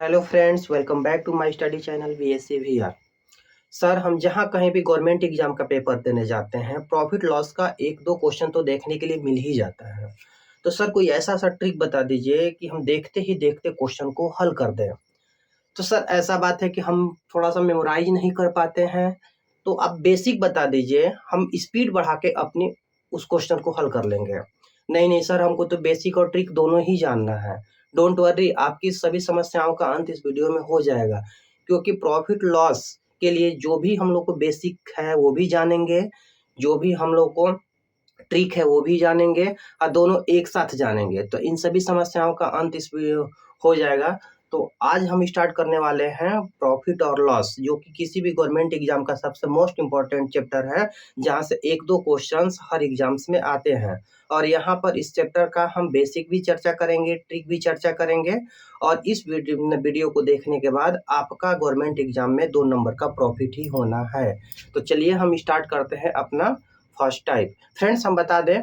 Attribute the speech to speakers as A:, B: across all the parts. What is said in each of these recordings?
A: Hello friends, welcome back to my study channel BSc VR. Sir, हम जहाँ कहीं भी गवर्नमेंट एग्जाम का पेपर देने जाते हैं, प्रॉफिट लॉस का एक दो क्वेश्चन तो देखने के लिए मिल ही जाता है। तो सर, कोई ऐसा सा ट्रिक बता दीजिए कि हम देखते ही देखते क्वेश्चन को हल कर दें। तो सर, ऐसा बात है कि हम थोड़ा सा मेमोराइज नहीं कर पाते हैं, तो आप बेसिक बता दीजिए, हम स्पीड बढ़ा के अपनी उस क्वेश्चन को हल कर लेंगे। नहीं नहीं सर, हमको तो बेसिक और ट्रिक दोनों ही जानना है। डोंट वरी, आपकी सभी समस्याओं का अंत इस वीडियो में हो जाएगा, क्योंकि प्रॉफिट लॉस के लिए जो भी हम लोग को बेसिक है वो भी जानेंगे, जो भी हम लोग को ट्रिक है वो भी जानेंगे, और दोनों एक साथ जानेंगे, तो इन सभी समस्याओं का अंत इस वीडियो हो जाएगा। तो आज हम स्टार्ट करने वाले हैं प्रॉफिट और लॉस, जो कि किसी भी गवर्नमेंट एग्जाम का सबसे मोस्ट इम्पोर्टेंट चैप्टर है, जहां से एक दो क्वेश्चंस हर एग्जाम्स में आते हैं। और यहाँ पर इस चैप्टर का हम बेसिक भी चर्चा करेंगे, ट्रिक भी चर्चा करेंगे, और इस वीडियो को देखने के बाद आपका गवर्नमेंट एग्जाम में 2 नंबर का प्रॉफिट ही होना है। तो चलिए हम स्टार्ट करते हैं अपना फर्स्ट टाइप। फ्रेंड्स, हम बता दें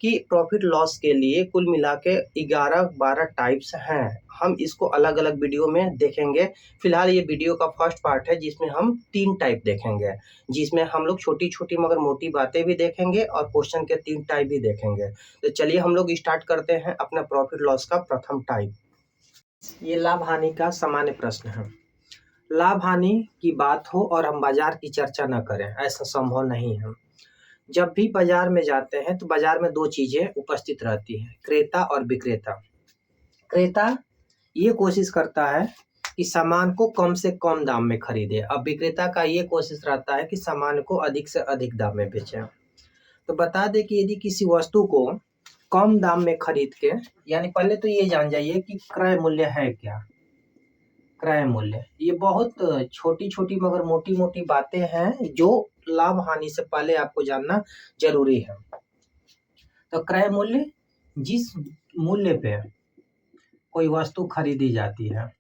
A: कि प्रॉफिट लॉस के लिए कुल मिला के 11-12 टाइप्स हैं। हम इसको अलग अलग वीडियो में देखेंगे। फिलहाल ये वीडियो का फर्स्ट पार्ट है, जिसमें हम 3 टाइप देखेंगे, जिसमें हम लोग छोटी छोटी मगर मोटी बातें भी देखेंगे और क्वेश्चन के 3 टाइप भी देखेंगे। तो चलिए हम लोग स्टार्ट करते हैं अपना प्रॉफिट लॉस का प्रथम टाइप। ये लाभ हानि का सामान्य प्रश्न है। लाभ हानि की बात हो और हम बाजार की चर्चा न करें, ऐसा संभव नहीं है। जब भी बाजार में जाते हैं तो बाजार में 2 चीजें उपस्थित रहती हैं, क्रेता और विक्रेता। क्रेता ये कोशिश करता है कि सामान को कम से कम दाम में खरीदे, अब विक्रेता का ये कोशिश रहता है कि सामान को अधिक से अधिक दाम में बेचे। तो बता दें कि यदि किसी वस्तु को कम दाम में खरीद के, यानी पहले तो ये जान जाइए कि क्रय मूल्य है क्या। क्रय मूल्य ये बहुत छोटी छोटी मगर मोटी मोटी बातें हैं, जो लाभ हानि से पहले आपको जानना जरूरी है। तो क्रय मूल्य, जिस मूल्य पे कोई वस्तु खरीदी जाती है,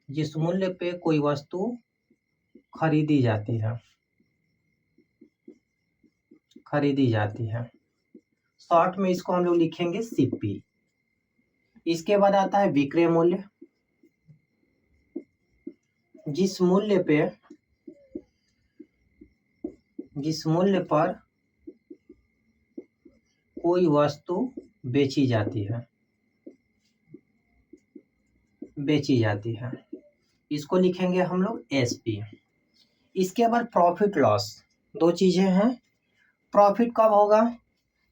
A: जिस मूल्य पे कोई वस्तु खरीदी जाती है, शॉर्ट में इसको हम लोग लिखेंगे सीपी। इसके बाद आता है विक्रय मूल्य, जिस मूल्य पर कोई वस्तु बेची जाती है, इसको लिखेंगे हम लोग एसपी। इसके बाद प्रॉफिट लॉस, 2 चीजें हैं। प्रॉफिट कब होगा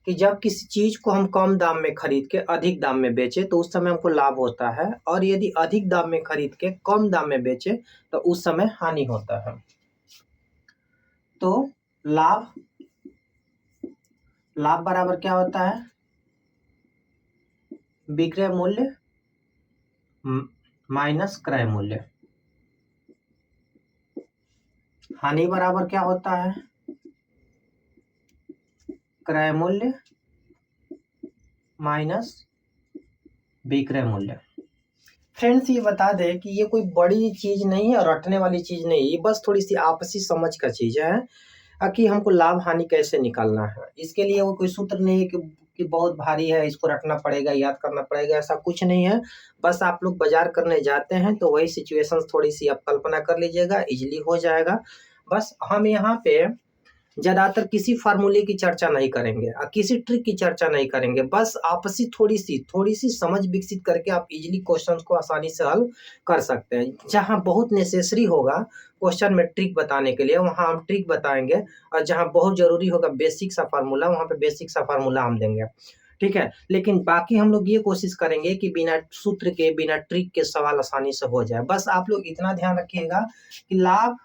A: कि जब किसी चीज को हम कम दाम में खरीद के अधिक दाम में बेचे तो उस समय हमको लाभ होता है, और यदि अधिक दाम में खरीद के कम दाम में बेचे तो उस समय हानि होता है। तो लाभ बराबर क्या होता है, विक्रय मूल्य माइनस क्रय मूल्य। हानि बराबर क्या होता है, क्रय मूल्य माइनस विक्रय मूल्य। फ्रेंड्स, ये बता दें कि ये कोई बड़ी चीज नहीं है और रटने वाली चीज नहीं, ये बस थोड़ी सी आपसी समझ का चीज है कि हमको लाभ हानि कैसे निकालना है। इसके लिए वो कोई सूत्र नहीं है कि बहुत भारी है, इसको रटना पड़ेगा, याद करना पड़ेगा, ऐसा कुछ नहीं है। बस आप लोग बाजार करने जाते हैं तो वही सिचुएशंस थोड़ी सी आप कल्पना कर लीजिएगा, इजीली हो जाएगा। बस हम यहाँ पे ज्यादातर किसी फार्मूले की चर्चा नहीं करेंगे और किसी ट्रिक की चर्चा नहीं करेंगे, बस आपसी थोड़ी सी समझ विकसित करके आप इजीली क्वेश्चंस को आसानी से हल कर सकते हैं। जहां बहुत नेसेसरी होगा क्वेश्चन में ट्रिक बताने के लिए, वहां हम ट्रिक बताएंगे, और जहां बहुत जरूरी होगा बेसिक सा फार्मूला, वहां पे बेसिक सा फार्मूला हम देंगे। ठीक है, लेकिन बाकी हम लोग ये कोशिश करेंगे कि बिना सूत्र के, बिना ट्रिक के सवाल आसानी से हो जाए। बस आप लोग इतना ध्यान रखिएगा कि लाभ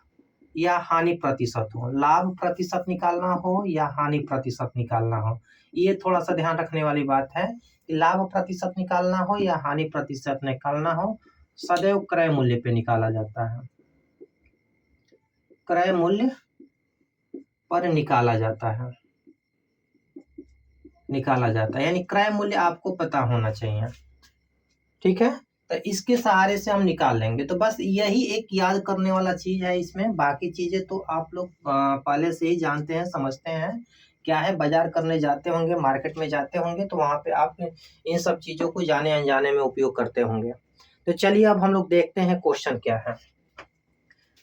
A: या हानि प्रतिशत हो, लाभ प्रतिशत निकालना हो या हानि प्रतिशत निकालना हो, ये थोड़ा सा ध्यान रखने वाली बात है कि लाभ प्रतिशत निकालना हो या हानि प्रतिशत निकालना हो, सदैव क्रय मूल्य पे निकाला जाता है, क्रय मूल्य पर निकाला जाता है, यानी क्रय मूल्य आपको पता होना चाहिए। ठीक है, तो इसके सहारे से हम निकाल लेंगे। तो बस यही एक याद करने वाला चीज है इसमें, बाकी चीजें तो आप लोग पहले से ही जानते हैं, समझते हैं क्या है। बाजार करने जाते होंगे, मार्केट में जाते होंगे, तो वहां पे आप इन सब चीजों को जाने अनजाने में उपयोग करते होंगे। तो चलिए अब हम लोग देखते हैं क्वेश्चन क्या है।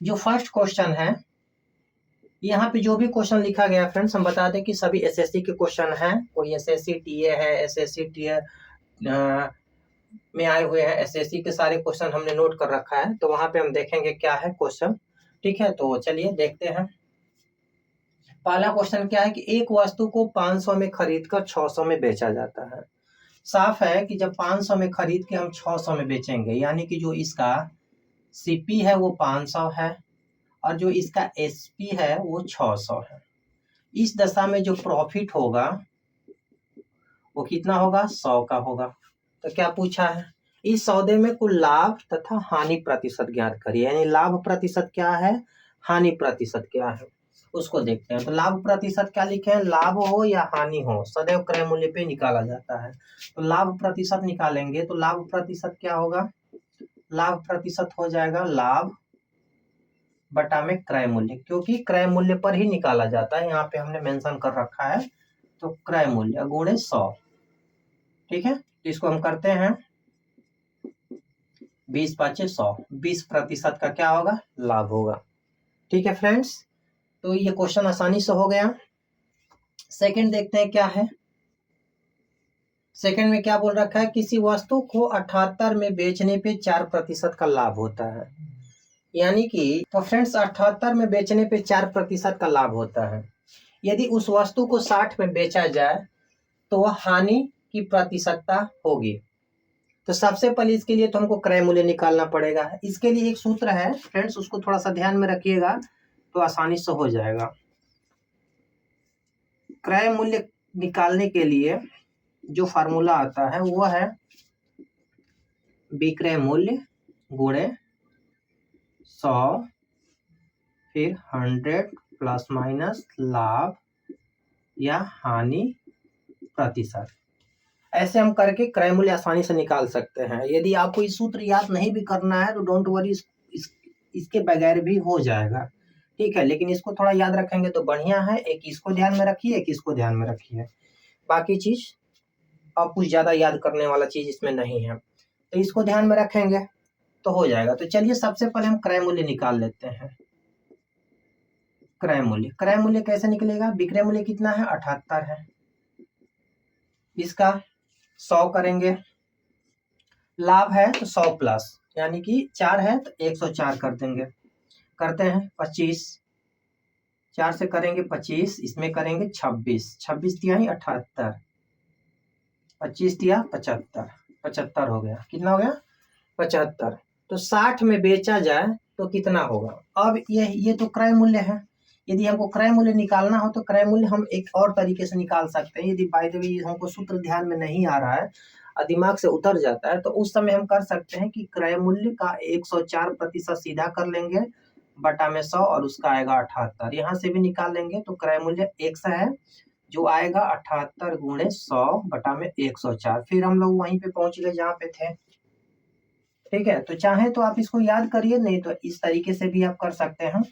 A: जो फर्स्ट क्वेश्चन है, यहाँ पे जो भी क्वेश्चन लिखा गया फ्रेंड्स, हम बता दें कि सभी एसएससी के क्वेश्चन हैं। कोई एसएससी टीए है, एसएससी टीए में आए हुए हैं, एसएससी के सारे क्वेश्चन हमने नोट कर रखा है। तो वहां पे हम देखेंगे क्या है क्वेश्चन। ठीक है, तो चलिए देखते हैं। पहला क्वेश्चन क्या है कि एक वस्तु को 500 में खरीद कर 600 में बेचा जाता है। साफ है कि जब 500 में खरीद के हम 600 में बेचेंगे, यानी कि जो इसका सीपी है वो 500 है और जो इसका एसपी है वो 600 है। इस दशा में जो प्रॉफिट होगा वो कितना होगा? 100 का होगा। तो क्या पूछा है? इस सौदे में कुल लाभ तथा हानि प्रतिशत ज्ञात करिए। यानी लाभ प्रतिशत क्या है, हानि प्रतिशत क्या है, उसको देखते हैं। तो लाभ प्रतिशत क्या लिखे हैं? लाभ हो या हानि हो, सदैव क्रय मूल्य पे निकाला जाता है। तो लाभ प्रतिशत निकालेंगे तो लाभ प्रतिशत क्या होगा? लाभ प्रतिशत हो जाएगा लाभ बटा में क्रय मूल्य, क्योंकि क्रय मूल्य पर ही निकाला जाता है। यहाँ पे हमने मेंशन कर रखा है। तो क्रय मूल्य गुणे 100। ठीक है, इसको हम करते हैं 20 पाँचे 100, 20% का क्या होगा? लाभ होगा। ठीक है फ्रेंड्स, तो ये क्वेश्चन आसानी से हो गया। सेकंड देखते हैं क्या है। सेकंड में क्या बोल रखा है? किसी वस्तु को 78 में बेचने पे 4% का लाभ होता है। यानी कि तो फ्रेंड्स 78 में बेचने पे 4% का लाभ होता है। यदि उस वस्तु को 60 में बेचा जाए तो वह हानि की प्रतिशतता होगी। तो सबसे पहले इसके लिए तो हमको क्रय मूल्य निकालना पड़ेगा। इसके लिए एक सूत्र है फ्रेंड्स, उसको थोड़ा सा ध्यान में रखिएगा तो आसानी से हो जाएगा। क्रय मूल्य निकालने के लिए जो फार्मूला आता है वो है विक्रय मूल्य गुणे 100 फिर 100 प्लस माइनस लाभ या हानि प्रतिशत। ऐसे हम करके क्रय मूल्य आसानी से निकाल सकते हैं। यदि आपको ये सूत्र याद नहीं भी करना है तो डोंट वरी, इसके बगैर भी हो जाएगा। ठीक है, लेकिन इसको थोड़ा याद रखेंगे तो बढ़िया है। एक इसको ध्यान में रखिए, एक इसको ध्यान में रखिए। बाकी चीज अब कुछ ज्यादा याद करने वाला चीज इसमें नहीं है, तो इसको ध्यान में रखेंगे तो हो जाएगा। तो चलिए सबसे पहले हम क्रय मूल्य निकाल लेते हैं। क्रय मूल्य कैसे निकलेगा? विक्रय मूल्य कितना है? 78 है। इसका 100 करेंगे, लाभ है तो 100 प्लस, यानी कि 4 है तो 104 कर देंगे। करते हैं 25, 4 से करेंगे 25, इसमें करेंगे 26, 26 दिया ही 78, 25 दिया 75, 75 हो गया। कितना हो गया? 75। तो 60 में बेचा जाए तो कितना होगा? अब ये तो क्रय मूल्य है। यदि हमको क्रय मूल्य निकालना हो तो क्रय मूल्य हम एक और तरीके से निकाल सकते हैं। यदि बाय द वे हमको सूत्र ध्यान में नहीं आ रहा है और दिमाग से उतर जाता है तो उस समय हम कर सकते हैं कि क्रय मूल्य का 104% सीधा कर लेंगे बटा में 100 और उसका आएगा 78। यहाँ से भी निकाल लेंगे तो क्रय मूल्य 100 है, जो आएगा 78 गुणे 100 बटा में 104। फिर हम लोग वहीं पे पहुंच गए जहाँ पे थे। ठीक है, तो चाहे तो आप इसको याद करिए, नहीं तो इस तरीके से भी आप कर सकते हैं।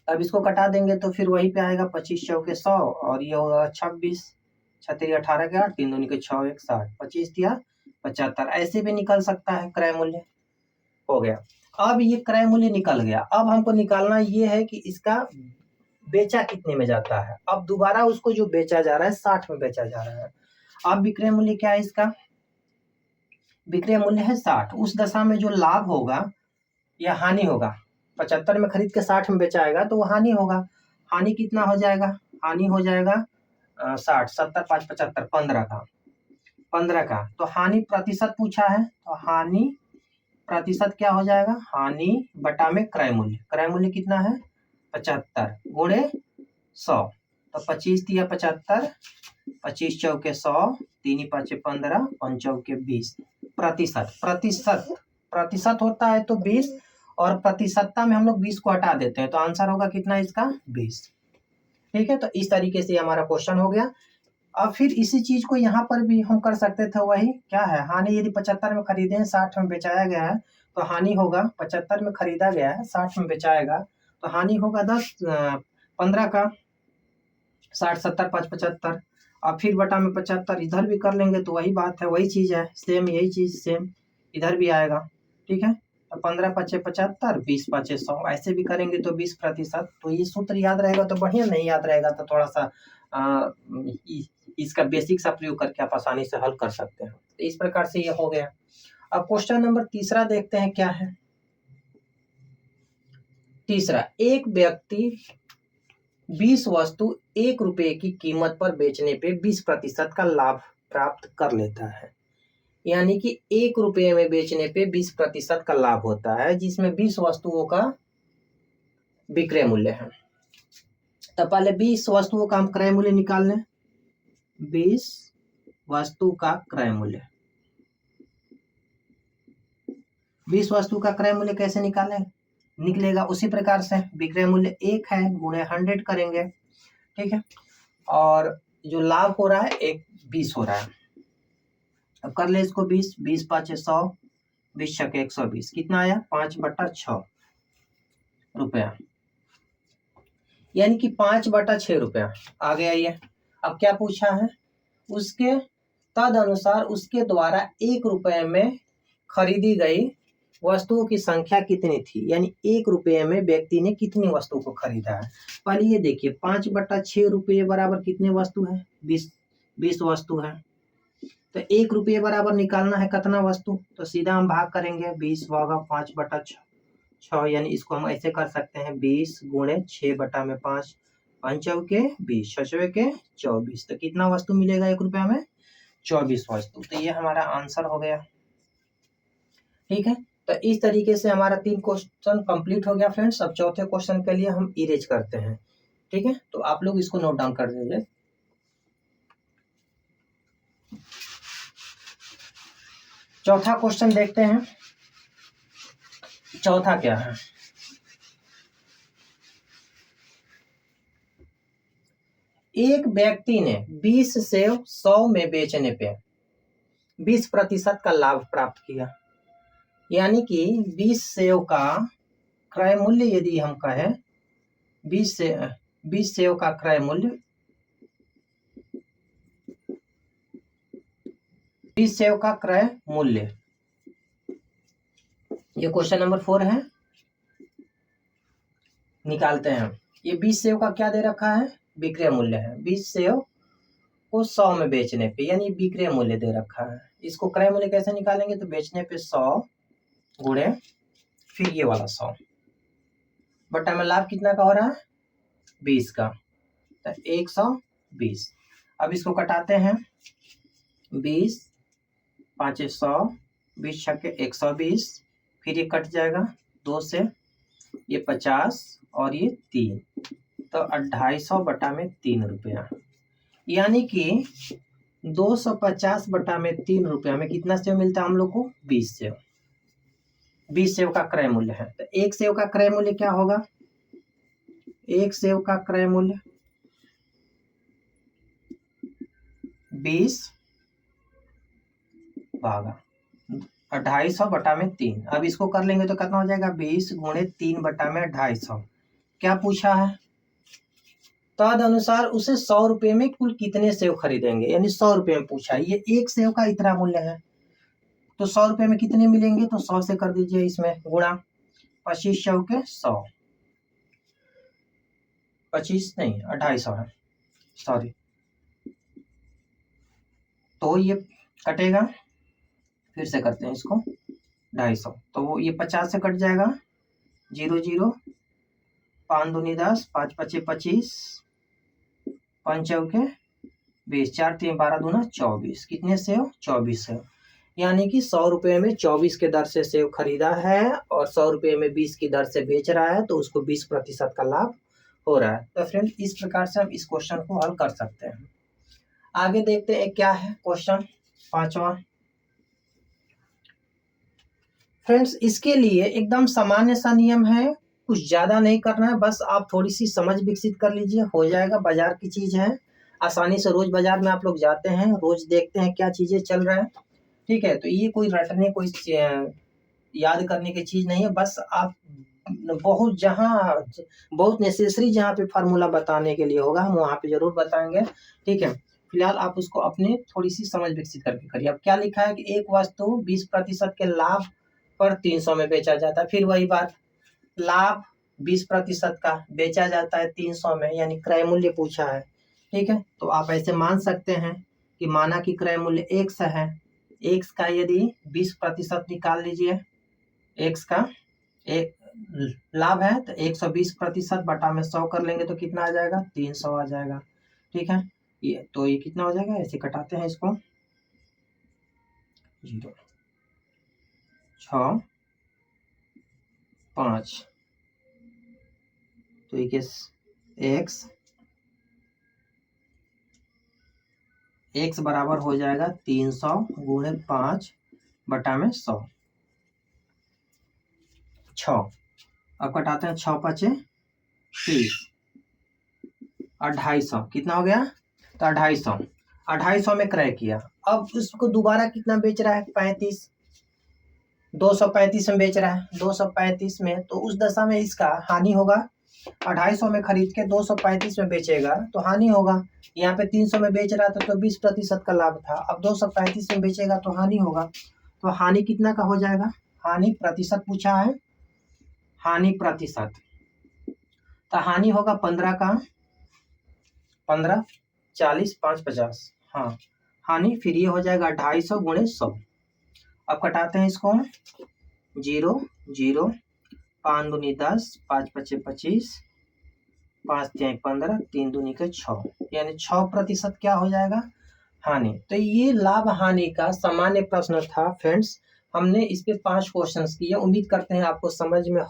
A: अब इसको कटा देंगे तो फिर वहीं पे आएगा 25 चौके 100 और ये होगा 26, 36 18 के 8, 3 दूनी के 6 1 60, 25 दिया 75। ऐसे भी निकल सकता है क्रय मूल्य। हो गया। अब ये क्रय मूल्य निकल गया। अब हमको निकालना ये है कि इसका बेचा कितने में जाता है। अब दोबारा उसको जो बेचा जा रहा है 60 में बेचा जा रहा है। अब विक्रय मूल्य क्या है इसका? विक्रय मूल्य है 60। उस दशा में जो लाभ होगा या हानि होगा, 75 में खरीद के 60 में बेचाएगा तो वो हानि होगा। हानि कितना हो जाएगा? हानि हो जाएगा 60, 70 5 75, 15 का। तो हानि प्रतिशत पूछा है तो हानि प्रतिशत क्या हो जाएगा? हानि बटा में क्रय मूल्य। क्रय मूल्य कितना है? 75 गुणे 100। तो 25 दिया 75, 25 चौके 100, 3 पाँचे 15, 5 चौके 20। प्रतिशत होता है तो 20 और प्रतिशतता में हम लोग 20 को हटा देते हैं तो आंसर होगा कितना इसका? 20। ठीक है, तो इस तरीके से हमारा क्वेश्चन हो गया। अब फिर इसी चीज को यहाँ पर भी हम कर सकते थे। वही क्या है? हानि यदि 75 में खरीदे हैं 60 में बेचाया गया है तो हानि होगा, 75 में खरीदा गया है 60 में बेचाएगा तो हानि होगा 15 का। 60 70 5 75 अब फिर बटा में 75 इधर भी कर लेंगे तो वही बात है, वही चीज है, सेम यही चीज सेम इधर भी आएगा, ठीक है। तो 15 पचे 75, 20 पचे 100, ऐसे भी करेंगे तो 20%। तो ये सूत्र याद रहेगा तो बढ़िया, नहीं याद रहेगा तो थोड़ा सा इसका बेसिक सा प्रयोग करके आप आसानी से हल कर सकते हैं। तो इस प्रकार से ये हो गया। अब क्वेश्चन नंबर तीसरा देखते हैं क्या है। तीसरा, एक व्यक्ति 20 वस्तु 1 रुपए की कीमत पर बेचने पे 20% का लाभ प्राप्त कर लेता है। यानी कि 1 रुपये में बेचने पे 20% का लाभ होता है, जिसमें 20 वस्तुओं का विक्रय मूल्य है। तो पहले 20 वस्तुओं का हम क्रय मूल्य निकाल लें। 20 वस्तु का क्रय मूल्य, 20 वस्तु का क्रय मूल्य कैसे निकलेगा उसी प्रकार से विक्रय मूल्य 1 है गुणे 100 करेंगे, ठीक है। और जो लाभ हो रहा है 20 हो रहा है। अब कर ले इसको 20 पाँच 100, 20 छके 120, कितना आया 5/6 रुपया, यानी कि 5/6 रुपया आ गया ये। अब क्या पूछा है, उसके तद अनुसार उसके द्वारा 1 रुपये में खरीदी गई वस्तुओं की संख्या कितनी थी, यानी 1 रुपये में व्यक्ति ने कितनी वस्तु को खरीदा है। पहले ये देखिए 5/6 रुपये बराबर कितने वस्तु है, 20 वस्तु है। तो 1 रुपये बराबर निकालना है कितना वस्तु, तो सीधा हम भाग करेंगे 20 भागा 5/6, यानी इसको हम ऐसे कर सकते हैं 20 गुणे 6/5, 5 के 20, 6 के 24। तो कितना वस्तु मिलेगा 1 रुपया में, 24 वस्तु। तो ये हमारा आंसर हो गया, ठीक है। तो इस तरीके से हमारा 3 क्वेश्चन कंप्लीट हो गया फ्रेंड्स। अब चौथे क्वेश्चन के लिए हम इरेज करते हैं, ठीक है। तो आप लोग इसको नोट डाउन कर दीजिए। चौथा क्वेश्चन देखते हैं। चौथा क्या है, एक व्यक्ति ने 20 सेव 100 में बेचने पे 20% का लाभ प्राप्त किया। यानी कि 20 सेव का क्रय मूल्य यदि हम कहें 20 सेव का क्रय मूल्य, 20 सेव का क्रय मूल्य, ये क्वेश्चन नंबर 4 है, निकालते हैं। ये 20 सेव का क्या दे रखा है, विक्रय मूल्य है। 20 सेव को 100 में बेचने पे, यानी विक्रय मूल्य दे रखा है। इसको क्रय मूल्य कैसे निकालेंगे, तो बेचने पे 100 गुणे फिर ये वाला 100 बटा में लाभ कितना का हो रहा है, 20 का, तो 120। अब इसको कटाते हैं, 20 पाँच 100, 20 छके 120, फिर ये कट जाएगा 2 से, ये 50 और ये 3, तो 250 बटा में 3 रुपया। यानी कि 250 बटा में 3 रुपया में कितना सेव मिलता है हम लोग को, 20 सेव। 20 सेव का क्रय मूल्य है। तो 1 सेव का क्रय मूल्य क्या होगा, 1 सेव का क्रय मूल्य 20 भागा 250 बटा में 3। अब इसको कर लेंगे तो कितना हो जाएगा, 20 गुणे 3 बटा में 250। क्या पूछा है, तद अनुसार उसे 100 रुपये में कुल कितने सेव खरीदेंगे, यानी 100 रुपये में पूछा है। ये 1 सेव का इतना मूल्य है, तो 100 रुपये में कितने मिलेंगे, तो 100 से कर दीजिए इसमें गुणा, 25 चौके 100, 25 नहीं 250 है, सॉरी। तो ये कटेगा, फिर से करते हैं इसको 250, तो वो ये 50 से कट जाएगा, 0 0, 5 दूनी 10, 5 पचे 25, 5 चौके 20, 4 3 12 दूना 24, कितने सेव, 24 सेव। यानी कि 100 रुपये में 24 के दर से सेव खरीदा है और 100 रुपये में 20 की दर से बेच रहा है, तो उसको 20% का लाभ हो रहा है। तो फ्रेंड इस प्रकार से हम इस क्वेश्चन को हल कर सकते हैं। आगे देखते हैं क्या है क्वेश्चन 5वां। फ्रेंड्स इसके लिए एकदम सामान्य सा नियम है, कुछ ज्यादा नहीं करना है, बस आप थोड़ी सी समझ विकसित कर लीजिए, हो जाएगा। बाजार की चीज है, आसानी से रोज बाजार में आप लोग जाते हैं, रोज देखते हैं क्या चीजें चल रहा है, ठीक है। तो ये कोई रटने, कोई याद करने की चीज नहीं है, बस आप बहुत नेसेसरी जहाँ पे फार्मूला बताने के लिए होगा हम वहाँ पे जरूर बताएंगे, ठीक है।
B: फिलहाल आप उसको अपने थोड़ी सी समझ विकसित करके करिए। अब क्या लिखा है कि एक वस्तु 20% के लाभ पर 300 में बेचा जाता है। फिर वही बात, लाभ 20% का बेचा जाता है 300 में, यानी क्रय मूल्य पूछा है। ठीक है, तो आप ऐसे मान सकते हैं कि माना कि क्रय मूल्य x है, x का यदि 20% निकाल लीजिए, x का एक लाभ है तो 120% बटा में 100 कर लेंगे तो कितना आ जाएगा, 300 आ जाएगा। ठीक है, ये तो ये कितना हो जाएगा, ऐसे कटाते हैं इसको, 0 6 5, तो ये x बराबर हो जाएगा 300 गुणे 5 बटा में 100, 6। अब कटाते हैं, 6 5 30, 250, कितना हो गया, तो 250 में क्रय किया। अब उसको दोबारा कितना बेच रहा है, 35, 235 में बेच रहा है, 235 में, तो उस दशा में इसका हानि होगा। 250 में खरीद के 235 में बेचेगा तो हानि होगा। यहाँ पे 300 में बेच रहा था तो 20% का लाभ था, अब 235 में बेचेगा तो हानि होगा। तो हानि कितना का हो जाएगा, हानि प्रतिशत पूछा है, हानि प्रतिशत, तो हानि होगा 15 का, 15 40 5 50, हाँ हानि, फिर ये हो जाएगा 250 गुणे 100। अब कटाते हैं इसको, 0 0, 5 दूनी 10, 5 पचे 25, 5 तिहाई 15, 3 दूनी के 6, यानी 6% क्या हो जाएगा, हानि। तो ये लाभ हानि का सामान्य प्रश्न था फ्रेंड्स। हमने इस पे 5 क्वेश्चंस किए, उम्मीद करते हैं आपको समझ में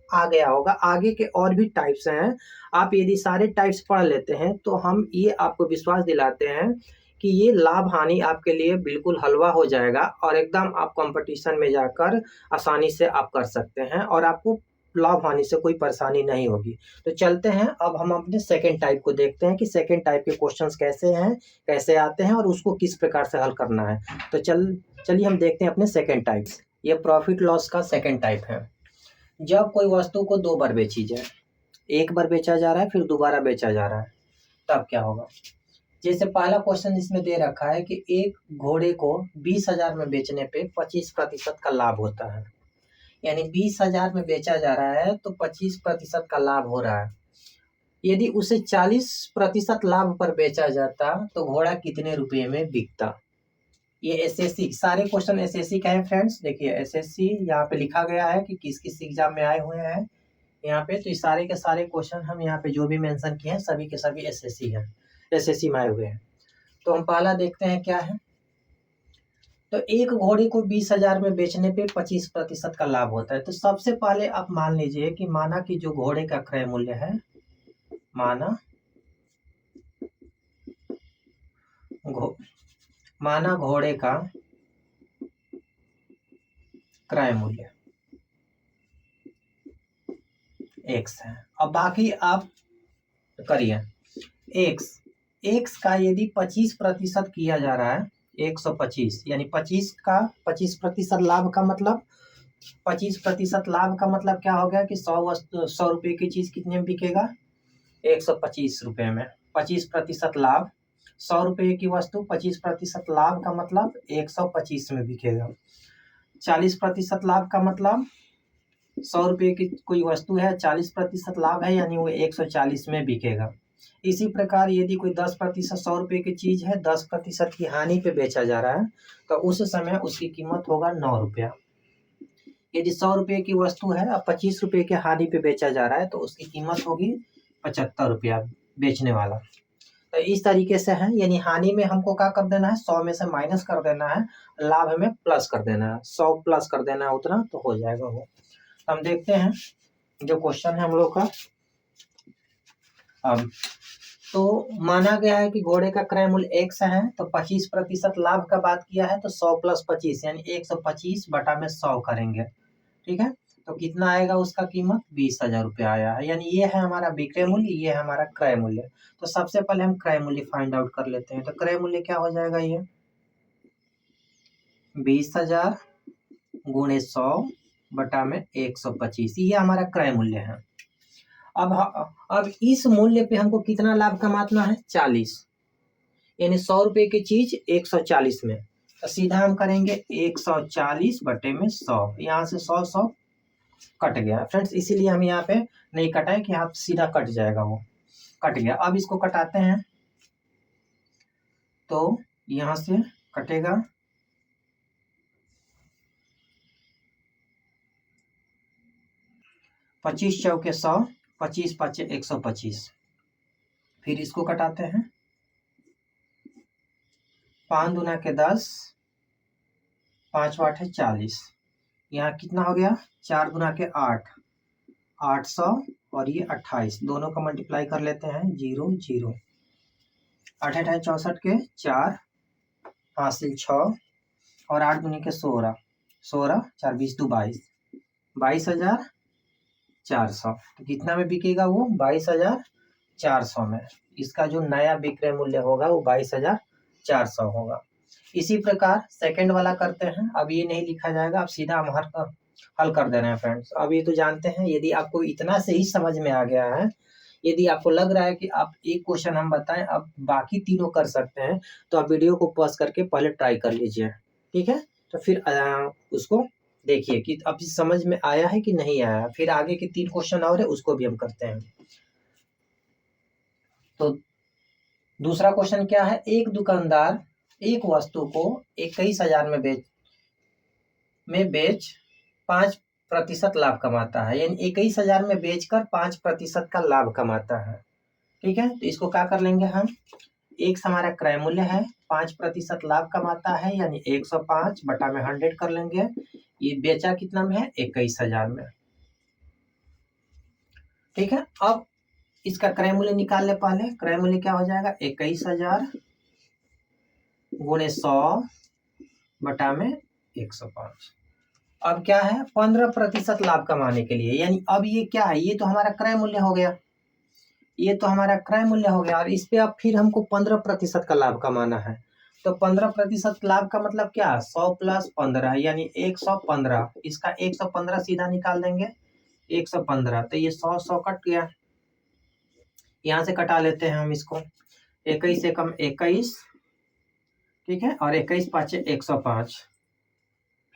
B: आ गया होगा। आगे के और भी टाइप्स हैं, आप यदि सारे टाइप्स पढ़ लेते हैं तो हम ये आपको विश्वास दिलाते हैं कि ये लाभ हानि आपके लिए बिल्कुल हलवा हो जाएगा और एकदम आप कंपटीशन में जाकर आसानी से आप कर सकते हैं और आपको लाभ हानि से कोई परेशानी नहीं होगी। तो चलते हैं, अब हम अपने सेकेंड टाइप को देखते हैं कि सेकेंड टाइप के क्वेश्चंस कैसे हैं, कैसे आते हैं और उसको किस प्रकार से हल करना है। तो चलिए हम देखते हैं अपने सेकेंड टाइप। ये प्रॉफिट लॉस का सेकेंड टाइप है। जब कोई वस्तु को 2 बार बेची जाए, एक बार बेचा जा रहा है फिर दोबारा बेचा जा रहा है, तब क्या होगा। जैसे पहला क्वेश्चन इसमें दे रखा है कि एक घोड़े को 20,000 में बेचने पे 25% का लाभ होता है, यानी 20,000 में बेचा जा रहा है तो 25% का लाभ हो रहा है। यदि उसे 40% लाभ पर बेचा जाता तो घोड़ा कितने रुपए में बिकता। ये एसएससी, सारे क्वेश्चन एसएससी का है फ्रेंड्स। देखिए एसएससी यहाँ पे लिखा गया है कि किस किस एग्जाम में आए हुए हैं यहाँ पे, तो ये सारे के सारे क्वेश्चन हम यहाँ पे जो भी मेंशन किए हैं सभी के सभी एसएससी हैं, एसएससी में आए हुए हैं। तो हम पहला देखते हैं क्या है। तो एक घोड़े को 20,000 में बेचने पे 25% का लाभ होता है। तो सबसे पहले आप मान लीजिए कि माना कि जो घोड़े का क्रय मूल्य है, माना घोड़े का क्रय मूल्य x है। अब बाकी आप करिए, x का यदि 25% किया जा रहा है, 125, यानी 25 का 25% लाभ का मतलब, 25% लाभ का मतलब क्या हो गया कि 100 रुपए की चीज कितने में बिकेगा, 125 रुपए में। 25% लाभ, 100 रुपए की वस्तु 25% लाभ का मतलब 125 में बिकेगा। 40% लाभ का मतलब 100 रुपए की कोई वस्तु है, 40% लाभ है यानी वो 140 में बिकेगा। इसी प्रकार यदि कोई 10% 100 रुपए की चीज है, 10% की हानि पे बेचा जा रहा है तो उस समय उसकी कीमत होगा 9 रुपया। यदि 100 रुपए की वस्तु है और 25 रुपए के हानि पे बेचा जा रहा है तो उसकी कीमत होगी 75 रुपया बेचने वाला। तो इस तरीके से है, यानी हानि में हमको क्या कर देना है, 100 में से माइनस कर देना है, लाभ में प्लस कर देना है, 100 प्लस कर देना है उतना तो हो जाएगा वो। हम देखते हैं जो क्वेश्चन है हम लोग का। अब तो माना गया है कि घोड़े का क्रय मूल्य x है, तो 25% लाभ का बात किया है तो 100 प्लस 25 यानी 125 बटा में 100 करेंगे। ठीक है, तो कितना आएगा उसका कीमत, 20,000 रुपया आया है। यानी ये है हमारा विक्रय मूल्य, ये है हमारा क्रय मूल्य। तो सबसे पहले हम क्रय मूल्य फाइंड आउट कर लेते हैं। तो क्रय मूल्य क्या हो जाएगा, ये 20,000 गुणे 100 बटा में 125, ये हमारा क्रय मूल्य है। अब इस मूल्य पे हमको कितना लाभ कमाना है, 40, यानी 100 रुपए की चीज 140 में, तो सीधा हम करेंगे 140 बटे में 100। यहाँ से 100 कट गया फ्रेंड्स, इसीलिए हम यहाँ पे नहीं कटाए कि आप सीधा कट जाएगा, वो कट गया। अब इसको कटाते हैं तो यहाँ से कटेगा 25 चौके 100, 25 पचे 125। फिर इसको कटाते हैं, 5 दूना के 10, 5 8 40। यहाँ कितना हो गया, 4 गुना के 8, 800 और ये 28, दोनों का मल्टीप्लाई कर लेते हैं, 0 0। 8 8 64 के 4, हासिल 6 और 8 दूनी के 16, 16 4 20 2 22, 22,400। तो कितना में बिकेगा वो, 22,400 में। इसका जो नया विक्रय मूल्य होगा वो 22,400 होगा। इसी प्रकार सेकंड वाला करते हैं। अब ये नहीं लिखा जाएगा, अब सीधा हम हल कर दे रहे हैं फ्रेंड्स। अब ये तो जानते हैं, यदि आपको इतना से ही समझ में आ गया है, यदि आपको लग रहा है कि आप एक क्वेश्चन हम बताएं अब बाकी तीनों कर सकते हैं, तो आप वीडियो को पॉज करके पहले ट्राई कर लीजिए, ठीक है। तो फिर उसको देखिए कि अब समझ में आया है कि नहीं आया। फिर आगे के 3 क्वेश्चन और है, उसको भी हम करते हैं। तो दूसरा क्वेश्चन क्या है, एक दुकानदार एक वस्तु को 21,000 में बेच 5% लाभ कमाता है, यानी 21,000 में बेचकर 5% का लाभ कमाता है, ठीक है। तो इसको क्या कर लेंगे हम, एक हमारा क्रय मूल्य है, 5% लाभ कमाता है, यानी 105 बटा में 100 कर लेंगे। ये बेचा कितना में है, 21,000 में, ठीक है। अब इसका क्रय मूल्य निकाल ले। पहले क्रय मूल्य क्या हो जाएगा, 21,000 गुणे 100 बटा में 105। अब क्या है, 15% लाभ कमाने के लिए, यानी अब ये क्या है, ये तो हमारा क्रय मूल्य हो गया, ये तो हमारा क्रय मूल्य हो गया, और इस पे अब फिर हमको 15% का लाभ कमाना है। तो 15% लाभ का मतलब क्या, 100 + 15 यानी 115। इसका 115 सीधा निकाल देंगे, 115। तो ये 100 कट गया, यहाँ से कटा लेते हैं हम इसको, 21 से कम 21, ठीक है, और 21 5 105।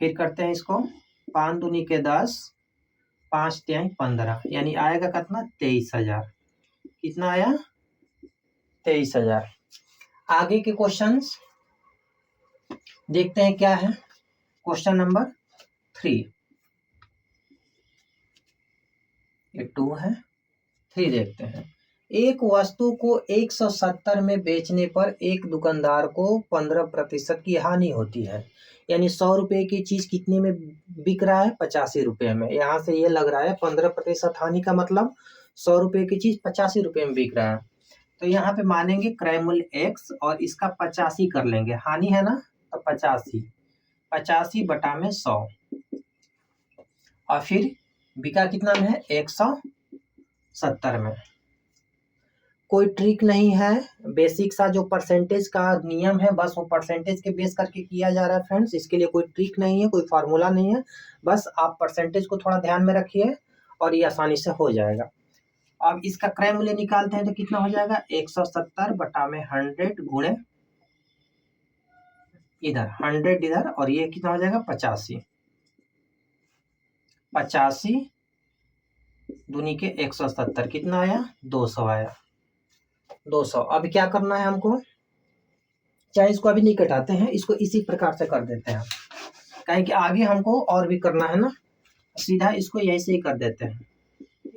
B: फिर करते हैं इसको, 5 दूनी के 10, 5 तिहाई 15, यानी आएगा कितना, 23,000। कितना आया, 23,000। आगे के क्वेश्चंस देखते हैं क्या है। क्वेश्चन नंबर 3, ये 2 है, 3 देखते हैं। एक वस्तु को 170 में बेचने पर एक दुकानदार को 15% की हानि होती है, यानी 100 रुपए की चीज कितने में बिक रहा है, 85 रुपए में। यहाँ से ये लग रहा है 15% हानि का मतलब 100 रुपए की चीज 85 रुपए में बिक रहा है। तो यहाँ पे मानेंगे क्रय मूल्य x और इसका 85 कर लेंगे, हानि है ना, तो 85 बटा में 100, और फिर बिका कितना में है, 170 में। कोई ट्रिक नहीं है, बेसिक सा जो परसेंटेज का नियम है, बस वो परसेंटेज के बेस करके किया जा रहा है फ्रेंड्स। इसके लिए कोई ट्रिक नहीं है, कोई फार्मूला नहीं है, बस आप परसेंटेज को थोड़ा ध्यान में रखिए और ये आसानी से हो जाएगा। अब इसका क्रय मूल्य निकालते हैं तो कितना हो जाएगा, 170 बटा में 100 गुणे इधर 100 इधर, और ये कितना हो जाएगा, 85। 85 दूनी के 170, कितना आया, 200 आया, 200। अब क्या करना है हमको, चाहे इसको अभी नहीं कटाते हैं, इसको इसी प्रकार से कर देते हैं, कहें कि आगे हमको और भी करना है ना, सीधा इसको यही से ही कर देते हैं।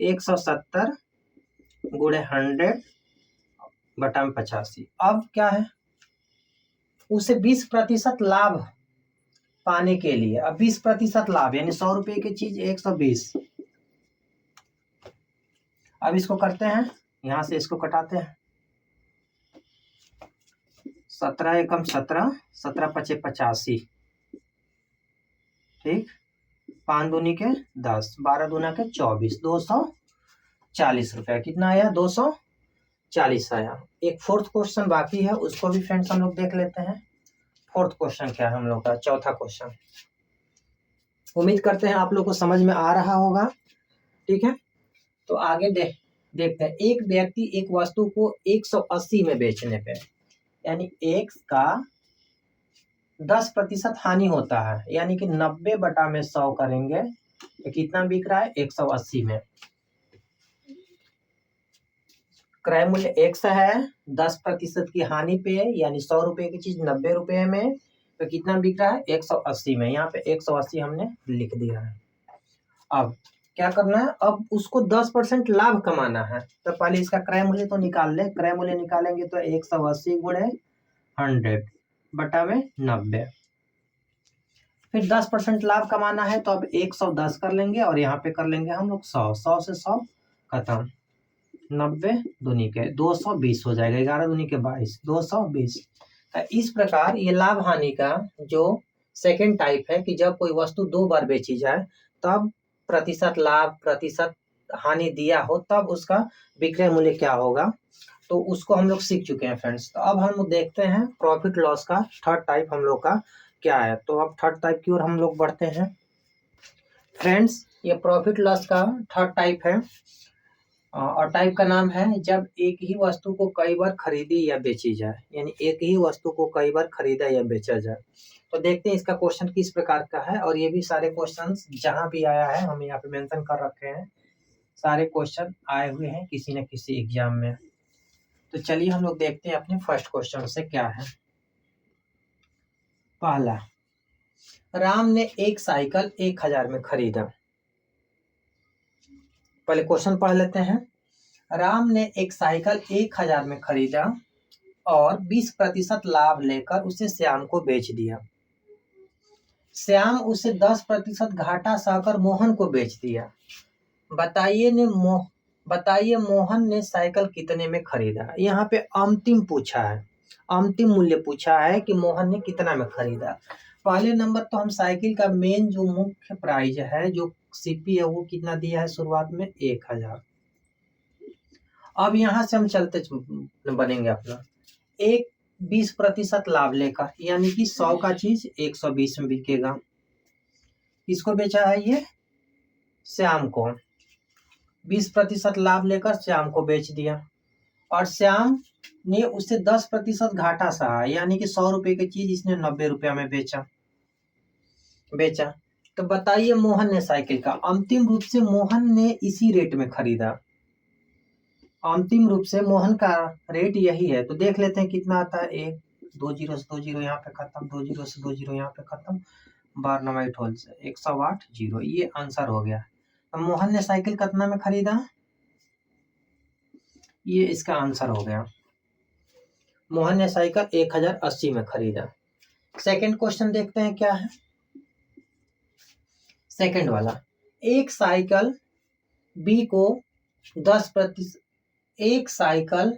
B: 170 गुणे 100 बटा में 85। अब क्या है, उसे 20% लाभ पाने के लिए, अब 20% लाभ यानी 100 रुपए की चीज 120। अब इसको करते हैं, यहां से इसको कटाते हैं, 17 एकम 17, 17 पचे 85, ठीक, 5 दूनी के 10, 12 दूना के 24, 240 रुपया। कितना आया, 240 आया। एक फोर्थ क्वेश्चन बाकी है, उसको भी फ्रेंड्स हम लोग देख लेते हैं। फोर्थ क्वेश्चन क्या है हम लोग का, चौथा क्वेश्चन। उम्मीद करते हैं आप लोग को समझ में आ रहा होगा, ठीक है। तो आगे देखते हैं। एक व्यक्ति एक वस्तु को 180 में बेचने पे यानी एक्स का 10% हानि होता है, यानी कि 90/100 करेंगे तो कितना बिक रहा है 180 में। क्रय मूल्य एक्स है, 10% की हानि पे यानी 100 रुपए की चीज 90 रुपए में, तो कितना बिक रहा है 180 में। यहाँ पे 180 हमने लिख दिया है। अब क्या करना है, अब उसको 10% लाभ कमाना है, तो पहले इसका क्रय मूल्य तो निकाल ले। क्रय मूल्य निकालेंगे तो 180 गुणे 100 बटा में 90, फिर 10% लाभ कमाना है तो अब 110 कर लेंगे और यहाँ पे कर लेंगे हम लोग 100, 100 से 100 खत्म, 90 दूनी के 220 हो जाएगा, 11 दूनी के 22, 220। इस प्रकार ये लाभ हानि का जो सेकेंड टाइप है कि जब कोई वस्तु 2 बार बेची जाए तब प्रतिशत लाभ प्रतिशत हानि दिया हो तब उसका विक्रय मूल्य क्या होगा, तो उसको हम लोग सीख चुके हैं फ्रेंड्स। तो अब हम लोग देखते हैं प्रॉफिट लॉस का थर्ड टाइप हम लोग का क्या है। तो अब थर्ड टाइप की ओर हम लोग बढ़ते हैं फ्रेंड्स। ये प्रॉफिट लॉस का थर्ड टाइप है और टाइप का नाम है जब एक ही वस्तु को कई बार खरीदी या बेची जाए, यानी एक ही वस्तु को कई बार खरीदा या बेचा जाए। तो देखते हैं इसका क्वेश्चन किस प्रकार का है, और ये भी सारे क्वेश्चंस जहां भी आया है हम यहाँ पे मेंशन कर रखे हैं, सारे क्वेश्चन आए हुए हैं किसी न किसी एग्जाम में। तो चलिए हम लोग देखते हैं अपने फर्स्ट क्वेश्चन से क्या है। पहला, राम ने एक साइकिल 1000 में खरीदा। पहले क्वेश्चन पढ़ लेते हैं। राम ने एक साइकिल 1000 में खरीदा और 20% लाभ लेकर उसे श्याम को बेच दिया। श्याम उसे 10% घाटा सहकर मोहन को बेच दिया। बताइए मोहन ने साइकिल कितने में खरीदा। यहाँ पे अंतिम पूछा है, अंतिम मूल्य पूछा है कि मोहन ने कितना में खरीदा। पहले नंबर तो हम साइकिल का मेन जो मुख्य प्राइस है जो सीपी है वो कितना दिया है शुरुआत में 1000। अब यहाँ से हम चलते बनेंगे अपना एक 20% लाभ लेकर, यानी कि 100 का चीज 120 में बिकेगा। किसको बेचा है ये, श्याम को। 20% लाभ लेकर श्याम को बेच दिया और श्याम ने उससे 10% घाटा सहा, यानी कि 100 रुपए की चीज इसने 90 रुपया में बेचा। तो बताइए मोहन ने साइकिल का, अंतिम रूप से मोहन ने इसी रेट में खरीदा, अंतिम रूप से मोहन का रेट यही है। तो देख लेते हैं कितना आता है। 1 2 0 से 2 0 यहाँ पे खत्म, 2 0 से 2 0 यहाँ पे खत्म, 12 9 8 होल से 108 0, ये आंसर हो गया। अब मोहन ने साइकिल कितना में खरीदा, ये इसका आंसर हो गया। मोहन ने साइकिल 1080 में खरीदा। सेकंड क्वेश्चन देखते हैं क्या है। सेकंड वाला, एक साइकिल बी को 10% एक साइकिल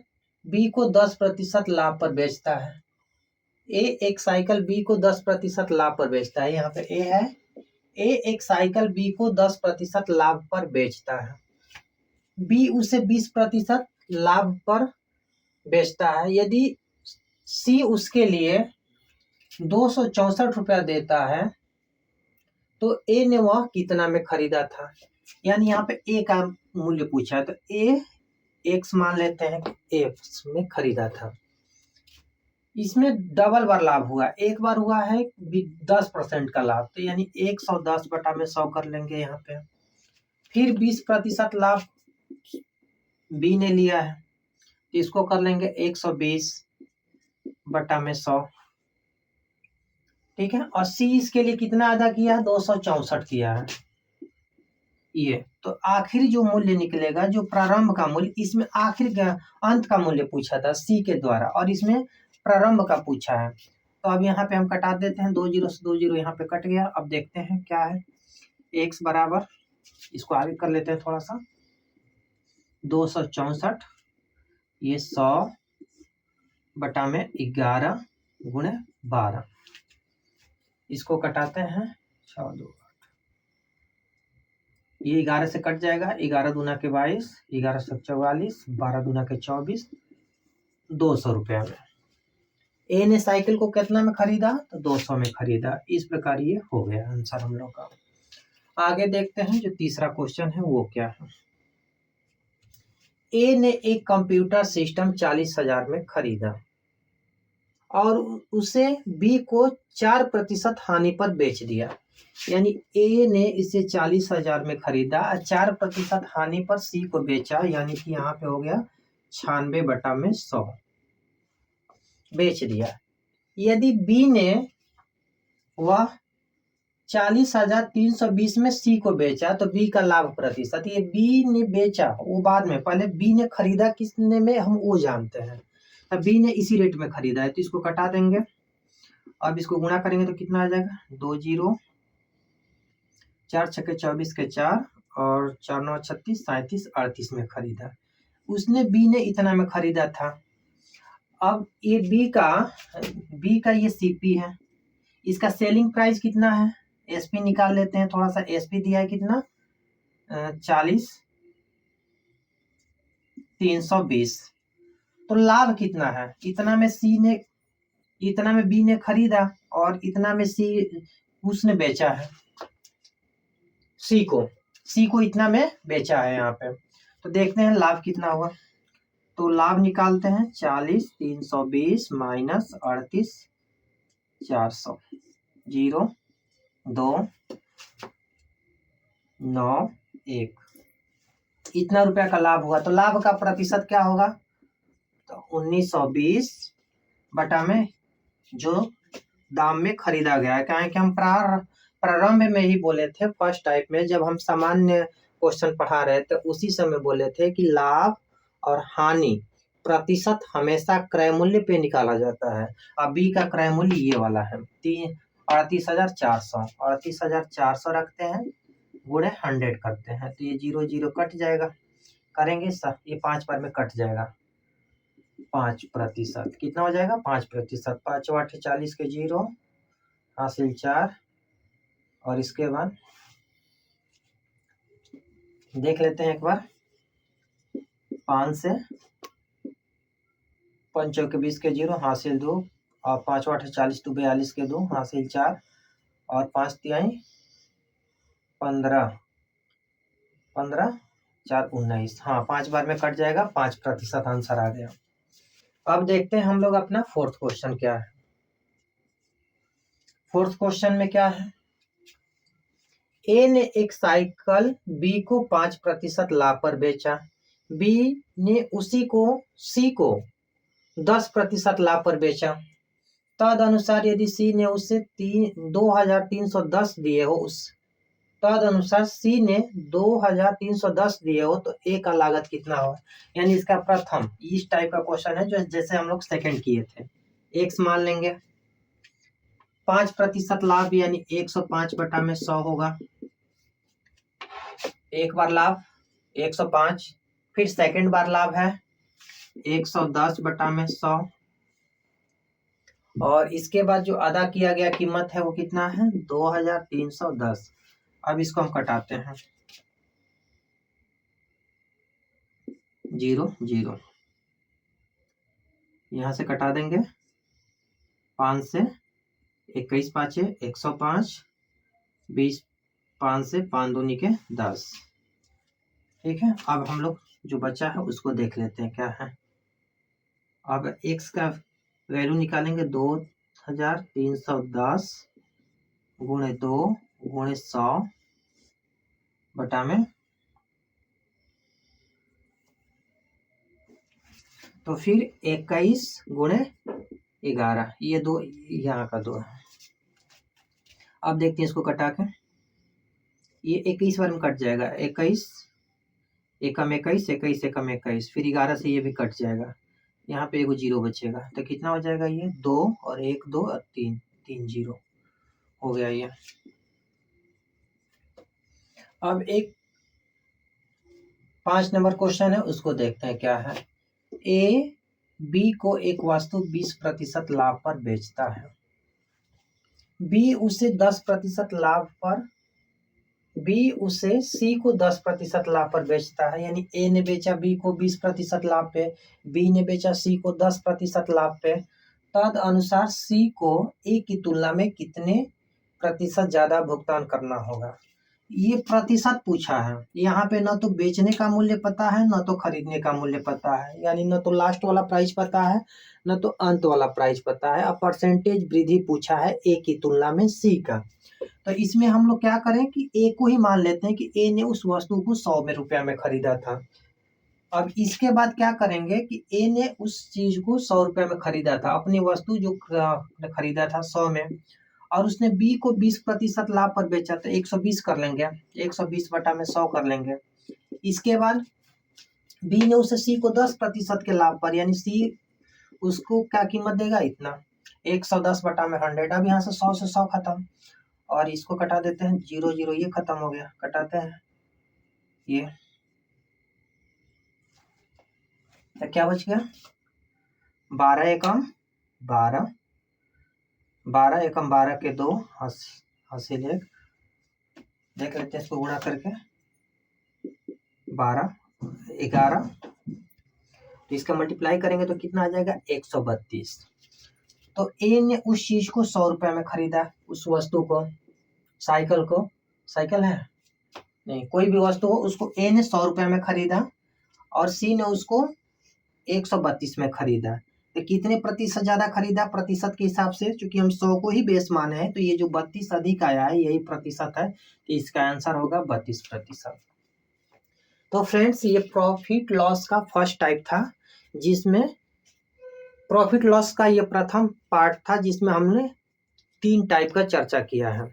B: बी को 10% लाभ पर बेचता है। एक साइकिल बी को 10% लाभ पर बेचता है, यहाँ पे ए है। एक साइकिल बी को 10% लाभ पर बेचता है, बी उसे 20% लाभ पर बेचता है। यदि सी उसके लिए 264 रुपया देता है तो ए ने वह कितना में खरीदा था। यानी यहाँ पे ए का मूल्य पूछा है, तो ए एक्स मान लेते हैं कि एक्स में खरीदा था। इसमें डबल बार लाभ हुआ, एक बार हुआ है 10% का लाभ, तो यानी 110 बटा में 100 कर लेंगे यहाँ पे। फिर 20% लाभ बी ने लिया है, तो इसको कर लेंगे 120 बटा में 100, ठीक है। और सी इसके लिए कितना अदा किया है, 264 किया है ये। तो आखिर जो मूल्य निकलेगा, जो प्रारंभ का मूल्य, इसमें आखिर का अंत का मूल्य पूछा था सी के द्वारा और इसमें प्रारंभ का पूछा है। तो अब यहाँ पे हम कटा देते हैं, 2 0 से 2 0 यहाँ पे कट गया। अब देखते हैं क्या है, x बराबर, इसको आगे कर लेते हैं थोड़ा सा, 264 ये 100 बटा में 11 गुणे 12, इसको कटाते हैं 6 2 8, ये 11 से कट जाएगा, 11 दूना के 22, 11 से 44, 12 दूना के 24, 200 रुपया में। ए ने साइकिल को कितना में खरीदा, तो 200 में खरीदा। इस प्रकार ये हो गया आंसर हम लोग का। आगे देखते हैं जो तीसरा क्वेश्चन है वो क्या है। ए ने एक कंप्यूटर सिस्टम 40,000 में खरीदा। और उसे बी को 4% हानि पर बेच दिया। यानी ए ने इसे 40,000 में खरीदा और 4% हानि पर सी को बेचा, यानी कि यहाँ पे हो गया 96/100 बेच दिया। यदि बी ने वह 40,320 में सी को बेचा तो बी का लाभ प्रतिशत, ये बी ने बेचा वो बाद में, पहले बी ने खरीदा किसने में हम वो जानते हैं। तो बी ने इसी रेट में खरीदा है तो इसको कटा देंगे। अब इसको गुणा करेंगे तो कितना आ जाएगा, 2 0, 4 छक्के 24 के 4 और 4 9 36 37 38 में खरीदा। उसने बी ने इतना में खरीदा था। अब ये बी का ये सीपी है, इसका सेलिंग प्राइस कितना है, एसपी निकाल लेते हैं। थोड़ा सा एसपी दिया है कितना, 40,320। तो लाभ कितना है, इतना में बी ने खरीदा और इतना में सी उसने बेचा है, सी को इतना में बेचा है यहाँ पे। तो देखते हैं लाभ कितना हुआ। तो लाभ निकालते हैं, 40,320 माइनस 38,400, 0 2 9 1, इतना रुपया का लाभ हुआ। तो लाभ का प्रतिशत क्या होगा, तो 1920 बटा में जो दाम में खरीदा गया है। क्या है कि हम प्रारंभ में ही बोले थे, फर्स्ट टाइप में जब हम सामान्य क्वेश्चन पढ़ा रहे थे उसी समय बोले थे कि लाभ और हानि प्रतिशत हमेशा क्रय मूल्य पे निकाला जाता है। अब बी का क्रय मूल्य ये वाला है 38,400, 38,400 रखते हैं गुणे 100 करते हैं तो ये 0 0 कट जाएगा, करेंगे ये 5 बार में कट जाएगा। 5% कितना हो जाएगा, 5%, 5 8 40 के 0 हासिल 4 और इसके बाद देख लेते हैं एक बार, 5 से 5 के 20 के 0 हासिल 2 और 5 8 40 2 42 के 2 हासिल 4 और 5 तिहाई 15 15 4 19, हाँ 5 बार में कट जाएगा, 5% आंसर आ गया। अब देखते हैं हम लोग अपना फोर्थ क्वेश्चन क्या है। फोर्थ क्वेश्चन में क्या है, ए ने एक साइकिल बी को 5% लाभ पर बेचा, बी ने उसी को सी को 10% लाभ पर बेचा। तद अनुसार यदि सी ने उसे 2,310 दिए हो, तद अनुसार सी ने 2,310 दिए हो तो ए का लागत कितना हो। यानी इसका प्रथम इस टाइप का क्वेश्चन है जो जैसे हम लोग सेकंड किए थे। एक्स मान लेंगे, 5% लाभ यानी 105 बटा में 100 होगा। एक बार लाभ 105, फिर सेकंड बार लाभ है 110 बटा में 100 और इसके बाद जो अदा किया गया कीमत है वो कितना है, 2,310। अब इसको हम कटाते हैं, 0 0 यहाँ से कटा देंगे, 5 से 21 5 105, 20 5 से 5 दूनी के 10। ठीक है, अब हम लोग जो बचा है उसको देख लेते हैं क्या है। अब x का वैल्यू निकालेंगे, 2,310 गुणे 2 गुणे 100 बटा में, तो फिर 21 गुणे 11, ये 2 यहाँ का 2 है। अब देखते हैं इसको कटा के, ये 21 बार में कट जाएगा, 21 एकम 21 21 एकम 21, फिर 11 से ये भी कट जाएगा, यहाँ पे एगो 0 बचेगा तो कितना हो जाएगा, ये 2 और 1 2 और 3 3 0 हो गया ये। अब एक 5 नंबर क्वेश्चन है उसको देखते हैं क्या है। ए बी को एक वस्तु 20% लाभ पर बेचता है, बी उसे 10% लाभ पर, बी उसे सी को 10% लाभ पर बेचता है। यानी ए ने बेचा बी को 20% लाभ पे, बी ने बेचा सी को 10% लाभ पे। तद अनुसार सी को ए की तुलना में कितने प्रतिशत ज्यादा भुगतान करना होगा। ये प्रतिशत पूछा है, यहाँ पे न तो बेचने का मूल्य पता है न तो खरीदने का मूल्य पता है, यानी न तो लास्ट वाला प्राइस पता है न तो अंत वाला प्राइस पता है। अब परसेंटेज वृद्धि पूछा है ए की तुलना में सी का। तो इसमें हम लोग क्या करें कि ए को ही मान लेते हैं कि ए ने उस वस्तु को 100 रुपया में खरीदा था। अब इसके बाद क्या करेंगे कि ए ने उस चीज को 100 रुपया में खरीदा था, अपनी वस्तु जो खरीदा था 100 में, और उसने बी को 20% लाभ पर बेचा, तो 120 कर लेंगे, 120 बटा में 100 कर लेंगे। इसके बाद बी ने उसे सी को 10% के लाभ पर, यानी सी उसको क्या कीमत देगा, इतना 110 बटा में 100। अब यहाँ से 100 से 100 खत्म, और इसको कटा देते हैं, 0 0 ये खत्म हो गया, कटाते हैं ये, तो क्या बच गया, 12 एकम 12, 12 एकम 12 के 2 हासिल 1, देख लेते हैं इसको गुणा करके, 12 11, तो इसका मल्टीप्लाई करेंगे तो कितना आ जाएगा, 132। तो ए ने उस चीज को 100 रुपया में खरीदा, उस वस्तु को, साइकिल को, साइकिल है नहीं, कोई भी वस्तु हो, उसको ए ने 100 रुपया में खरीदा और सी ने उसको 132 में खरीदा। तो कितने प्रतिशत ज्यादा खरीदा, प्रतिशत के हिसाब से, चूंकि हम 100 को ही बेस माने हैं, तो ये जो 32 अधिक आया है यही प्रतिशत है, तो इसका आंसर होगा 32%। तो फ्रेंड्स, ये प्रॉफिट लॉस का फर्स्ट टाइप था, जिसमें प्रॉफिट लॉस का ये प्रथम पार्ट था, जिसमें हमने 3 टाइप का चर्चा किया है।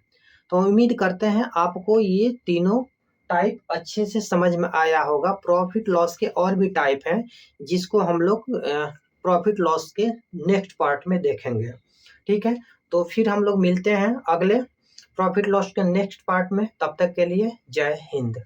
B: तो उम्मीद करते हैं आपको ये तीनों टाइप अच्छे से समझ में आया होगा। प्रॉफिट लॉस के और भी टाइप हैं, जिसको हम लोग प्रॉफिट लॉस के नेक्स्ट पार्ट में देखेंगे, ठीक है। तो फिर हम लोग मिलते हैं अगले प्रॉफिट लॉस के नेक्स्ट पार्ट में, तब तक के लिए जय हिंद।